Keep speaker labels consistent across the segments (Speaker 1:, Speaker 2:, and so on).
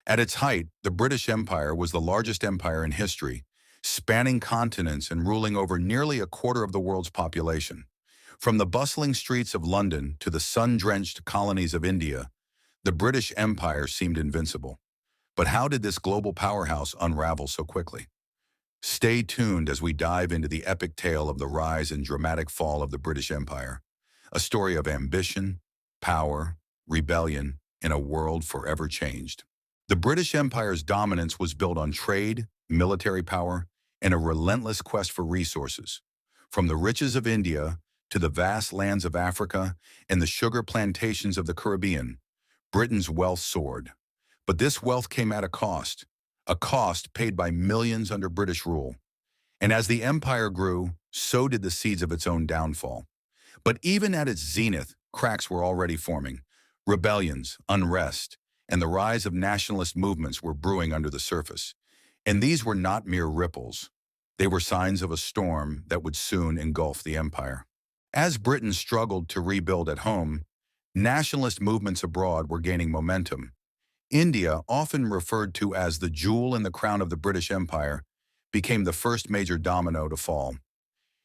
Speaker 1: At its height, the British Empire was the largest empire in history, spanning continents and ruling over nearly a quarter of the world's population. From the bustling streets of London to the sun-drenched colonies of India, the British Empire seemed invincible. But how did this global powerhouse unravel so quickly? Stay tuned as we dive into the epic tale of the rise and dramatic fall of the British Empire, a story of ambition, power, rebellion, in a world forever changed. The British Empire's dominance was built on trade, military power, and a relentless quest for resources. From the riches of India to the vast lands of Africa and the sugar plantations of the Caribbean, Britain's wealth soared. But this wealth came at a cost paid by millions under British rule. And as the empire grew, so did the seeds of its own downfall. But even at its zenith, cracks were already forming. Rebellions, unrest, and the rise of nationalist movements were brewing under the surface. And these were not mere ripples. They were signs of a storm that would soon engulf the empire. As Britain struggled to rebuild at home, nationalist movements abroad were gaining momentum. India, often referred to as the jewel in the crown of the British Empire, became the first major domino to fall.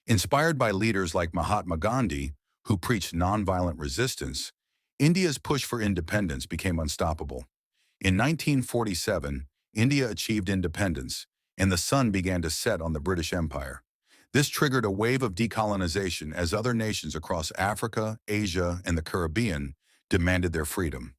Speaker 1: Inspired by leaders like Mahatma Gandhi, who preached nonviolent resistance, India's push for independence became unstoppable. In 1947, India achieved independence, and the sun began to set on the British Empire. This triggered a wave of decolonization as other nations across Africa, Asia, and the Caribbean demanded their freedom.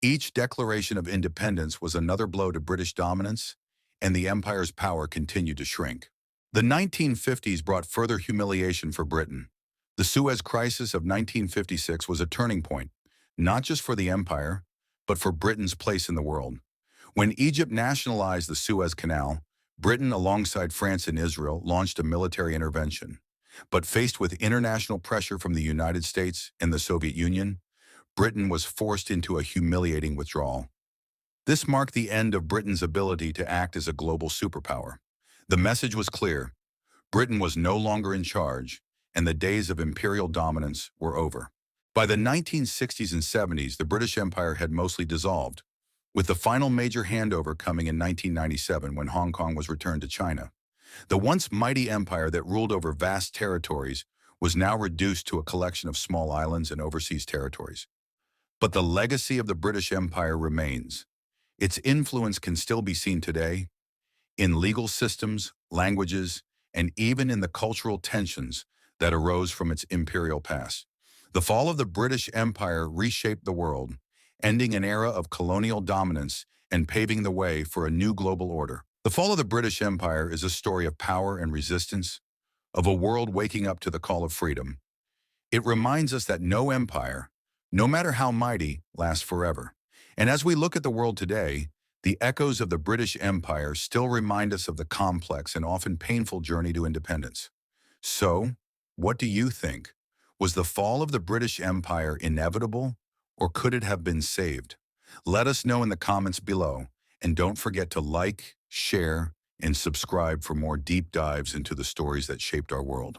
Speaker 1: Each declaration of independence was another blow to British dominance, and the empire's power continued to shrink. The 1950s brought further humiliation for Britain. The Suez Crisis of 1956 was a turning point, not just for the empire, but for Britain's place in the world. When Egypt nationalized the Suez Canal, Britain, alongside France and Israel, launched a military intervention. But faced with international pressure from the United States and the Soviet Union, Britain was forced into a humiliating withdrawal. This marked the end of Britain's ability to act as a global superpower. The message was clear: Britain was no longer in charge, and the days of imperial dominance were over. By the 1960s and 70s, the British Empire had mostly dissolved, with the final major handover coming in 1997 when Hong Kong was returned to China. The once mighty empire that ruled over vast territories was now reduced to a collection of small islands and overseas territories. But the legacy of the British Empire remains. Its influence can still be seen today in legal systems, languages, and even in the cultural tensions that arose from its imperial past. The fall of the British Empire reshaped the world, ending an era of colonial dominance and paving the way for a new global order. The fall of the British Empire is a story of power and resistance, of a world waking up to the call of freedom. It reminds us that no empire, no matter how mighty, lasts forever. And as we look at the world today, the echoes of the British Empire still remind us of the complex and often painful journey to independence. So, what do you think? Was the fall of the British Empire inevitable, or could it have been saved? Let us know in the comments below, and don't forget to like, share, and subscribe for more deep dives into the stories that shaped our world.